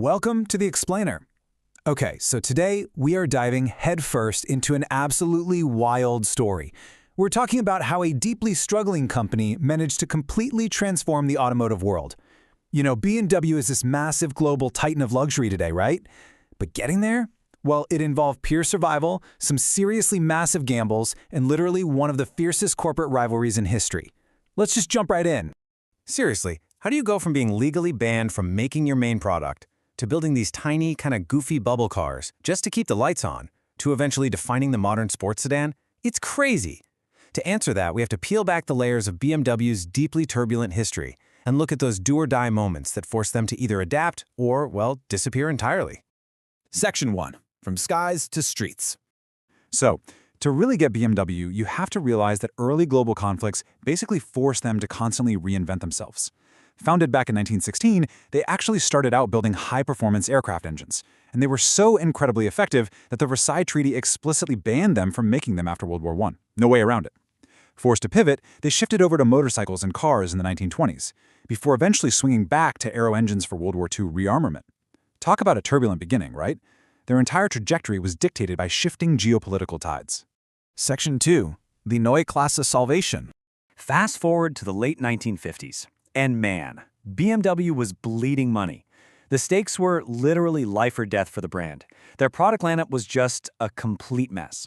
Welcome to The Explainer. Okay, so today we are diving headfirst into an absolutely wild story. We're talking about how a deeply struggling company managed to completely transform the automotive world. You know, BMW is this massive global titan of luxury today, right? But getting there? Well, it involved pure survival, some seriously massive gambles, and literally one of the fiercest corporate rivalries in history. Let's just jump right in. Seriously, how do you go from being legally banned from making your main product, to building these tiny, kind of goofy bubble cars just to keep the lights on, to eventually defining the modern sports sedan? It's crazy. To answer that, we have to peel back the layers of BMW's deeply turbulent history and look at those do-or-die moments that forced them to either adapt or, well, disappear entirely. Section 1. From skies to streets. So, to really get BMW, you have to realize that early global conflicts basically forced them to constantly reinvent themselves. Founded back in 1916, they actually started out building high-performance aircraft engines, and they were so incredibly effective that the Versailles Treaty explicitly banned them from making them after World War I. No way around it. Forced to pivot, they shifted over to motorcycles and cars in the 1920s, before eventually swinging back to aero engines for World War II rearmament. Talk about a turbulent beginning, right? Their entire trajectory was dictated by shifting geopolitical tides. Section 2. The Neue Klasse Salvation. Fast forward to the late 1950s. And man, BMW was bleeding money. The stakes were literally life or death for the brand. Their product lineup was just a complete mess.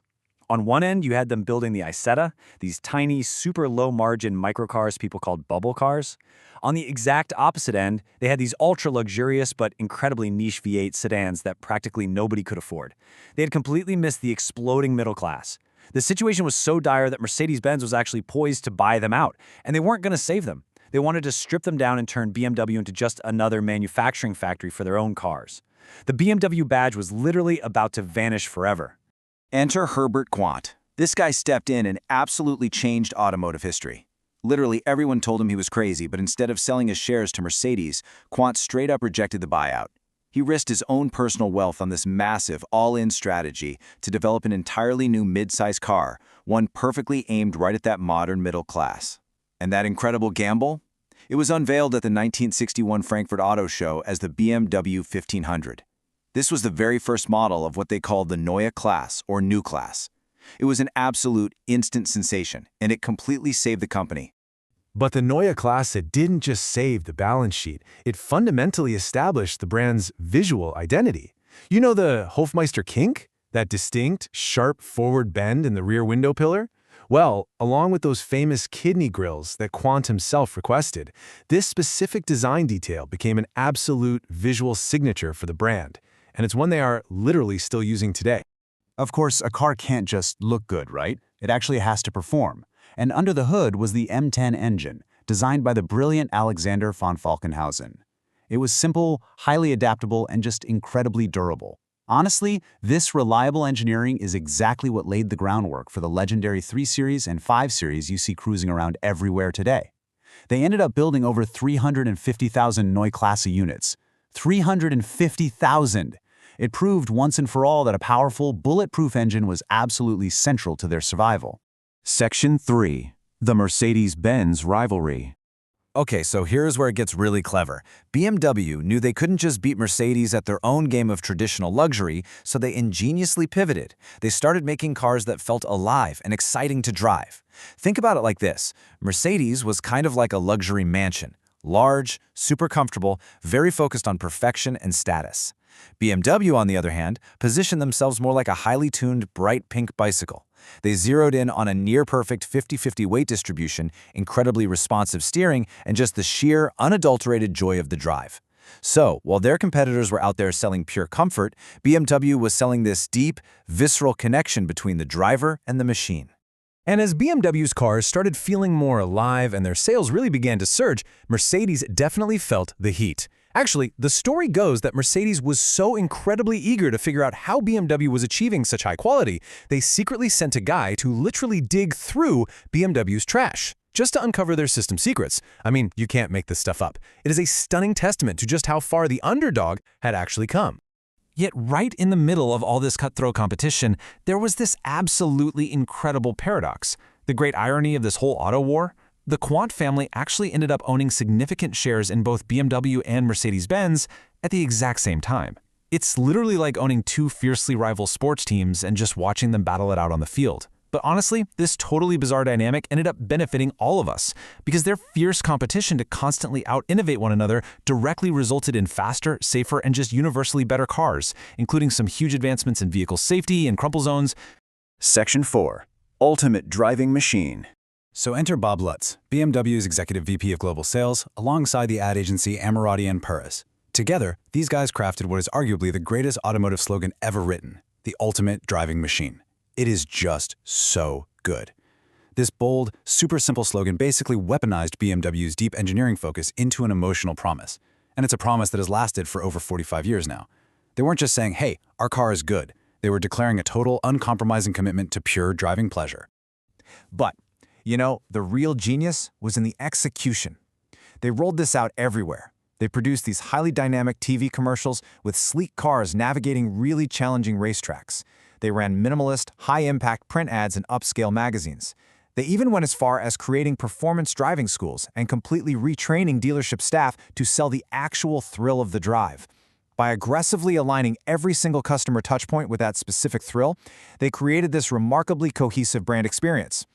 On one end, you had them building the Isetta, these tiny, super low-margin microcars people called bubble cars. On the exact opposite end, they had these ultra-luxurious but incredibly niche V8 sedans that practically nobody could afford. They had completely missed the exploding middle class. The situation was so dire that Mercedes-Benz was actually poised to buy them out, and they weren't going to save them. They wanted to strip them down and turn BMW into just another manufacturing factory for their own cars. The BMW badge was literally about to vanish forever. Enter Herbert Quandt. This guy stepped in and absolutely changed automotive history. Literally everyone told him he was crazy, but instead of selling his shares to Mercedes, Quandt straight up rejected the buyout. He risked his own personal wealth on this massive, all-in strategy to develop an entirely new mid-size car, one perfectly aimed right at that modern middle class. And that incredible gamble? It was unveiled at the 1961 Frankfurt Auto Show as the BMW 1500. This was the very first model of what they called the Neue Klasse, or New Class. It was an absolute instant sensation, and it completely saved the company. But the Neue Klasse didn't just save the balance sheet, it fundamentally established the brand's visual identity. You know the Hofmeister kink? That distinct, sharp forward bend in the rear window pillar? Well, along with those famous kidney grills that Quandt himself requested, this specific design detail became an absolute visual signature for the brand, and it's one they are literally still using today. Of course, a car can't just look good, right? It actually has to perform. And under the hood was the M10 engine, designed by the brilliant Alexander von Falkenhausen. It was simple, highly adaptable, and just incredibly durable. Honestly, this reliable engineering is exactly what laid the groundwork for the legendary 3 Series and 5 Series you see cruising around everywhere today. They ended up building over 350,000 Neue Klasse units. 350,000! It proved once and for all that a powerful, bulletproof engine was absolutely central to their survival. Section 3. The Mercedes-Benz Rivalry. Okay, so here's where it gets really clever. BMW knew they couldn't just beat Mercedes at their own game of traditional luxury, so they ingeniously pivoted. They started making cars that felt alive and exciting to drive. Think about it like this. Mercedes was kind of like a luxury mansion. Large, super comfortable, very focused on perfection and status. BMW, on the other hand, positioned themselves more like a highly tuned, bright pink bicycle. They zeroed in on a near-perfect 50-50 weight distribution, incredibly responsive steering, and just the sheer, unadulterated joy of the drive. So, while their competitors were out there selling pure comfort, BMW was selling this deep, visceral connection between the driver and the machine. And as BMW's cars started feeling more alive and their sales really began to surge, Mercedes definitely felt the heat. Actually, the story goes that Mercedes was so incredibly eager to figure out how BMW was achieving such high quality, they secretly sent a guy to literally dig through BMW's trash, just to uncover their system secrets. I mean, you can't make this stuff up. It is a stunning testament to just how far the underdog had actually come. Yet right in the middle of all this cutthroat competition, there was this absolutely incredible paradox. The great irony of this whole auto war? The Quant family actually ended up owning significant shares in both BMW and Mercedes-Benz at the exact same time. It's literally like owning two fiercely rival sports teams and just watching them battle it out on the field. But honestly, this totally bizarre dynamic ended up benefiting all of us because their fierce competition to constantly out-innovate one another directly resulted in faster, safer, and just universally better cars, including some huge advancements in vehicle safety and crumple zones. Section 4. Ultimate Driving Machine. So enter Bob Lutz, BMW's Executive VP of Global Sales, alongside the ad agency Ammirati and Perez. Together, these guys crafted what is arguably the greatest automotive slogan ever written, the ultimate driving machine. It is just so good. This bold, super simple slogan basically weaponized BMW's deep engineering focus into an emotional promise. And it's a promise that has lasted for over 45 years now. They weren't just saying, hey, our car is good. They were declaring a total, uncompromising commitment to pure driving pleasure. But, the real genius was in the execution. They rolled this out everywhere. They produced these highly dynamic TV commercials with sleek cars navigating really challenging racetracks. They ran minimalist, high-impact print ads in upscale magazines. They even went as far as creating performance driving schools and completely retraining dealership staff to sell the actual thrill of the drive. By aggressively aligning every single customer touchpoint with that specific thrill, they created this remarkably cohesive brand experience.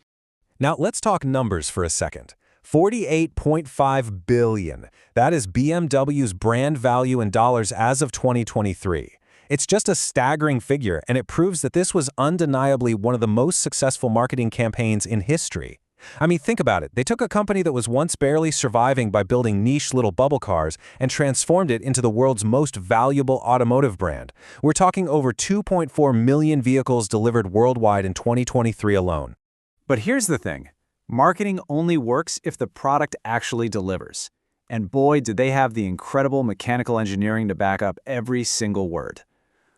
Now let's talk numbers for a second. $48.5 billion. That is BMW's brand value in dollars as of 2023. It's just a staggering figure, and it proves that this was undeniably one of the most successful marketing campaigns in history. I mean, think about it. They took a company that was once barely surviving by building niche little bubble cars and transformed it into the world's most valuable automotive brand. We're talking over 2.4 million vehicles delivered worldwide in 2023 alone. But here's the thing. Marketing only works if the product actually delivers. And boy, did they have the incredible mechanical engineering to back up every single word.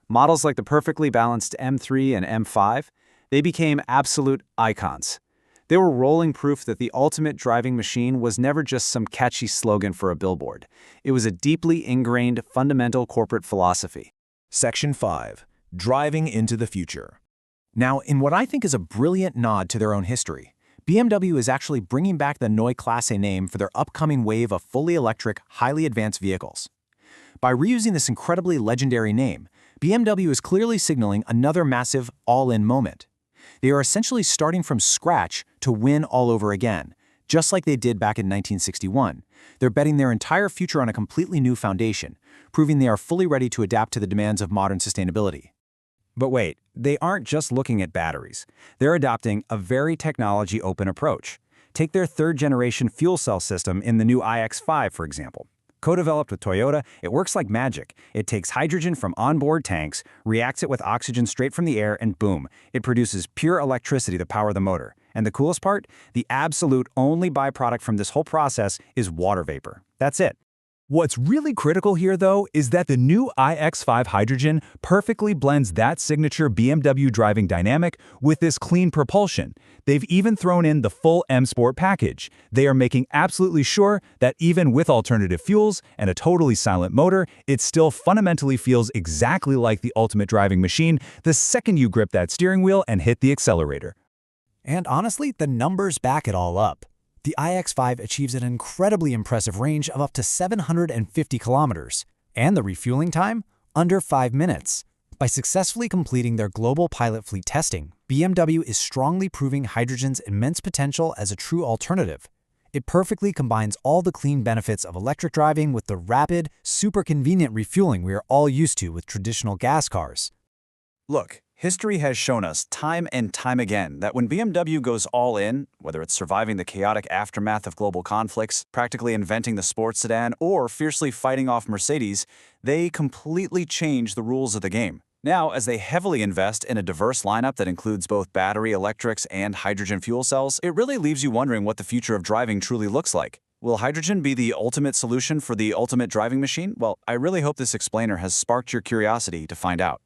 Models like the perfectly balanced M3 and M5, they became absolute icons. They were rolling proof that the ultimate driving machine was never just some catchy slogan for a billboard. It was a deeply ingrained, fundamental corporate philosophy. Section 5. Driving into the future. Now, in what I think is a brilliant nod to their own history, BMW is actually bringing back the Neue Klasse name for their upcoming wave of fully electric, highly advanced vehicles. By reusing this incredibly legendary name, BMW is clearly signaling another massive all-in moment. They are essentially starting from scratch to win all over again, just like they did back in 1961. They're betting their entire future on a completely new foundation, proving they are fully ready to adapt to the demands of modern sustainability. But wait, they aren't just looking at batteries. They're adopting a very technology-open approach. Take their third-generation fuel cell system in the new iX5, for example. Co-developed with Toyota, it works like magic. It takes hydrogen from onboard tanks, reacts it with oxygen straight from the air, and boom, it produces pure electricity to power the motor. And the coolest part? The absolute only byproduct from this whole process is water vapor. That's it. What's really critical here, though, is that the new iX5 hydrogen perfectly blends that signature BMW driving dynamic with this clean propulsion. They've even thrown in the full M Sport package. They are making absolutely sure that even with alternative fuels and a totally silent motor, it still fundamentally feels exactly like the ultimate driving machine the second you grip that steering wheel and hit the accelerator. And honestly, the numbers back it all up. The iX5 achieves an incredibly impressive range of up to 750 kilometers, and the refueling time? Under 5 minutes. By successfully completing their global pilot fleet testing, BMW is strongly proving hydrogen's immense potential as a true alternative. It perfectly combines all the clean benefits of electric driving with the rapid, super convenient refueling we are all used to with traditional gas cars. Look, history has shown us time and time again that when BMW goes all in, whether it's surviving the chaotic aftermath of global conflicts, practically inventing the sports sedan, or fiercely fighting off Mercedes, they completely change the rules of the game. Now, as they heavily invest in a diverse lineup that includes both battery electrics and hydrogen fuel cells, it really leaves you wondering what the future of driving truly looks like. Will hydrogen be the ultimate solution for the ultimate driving machine? Well, I really hope this explainer has sparked your curiosity to find out.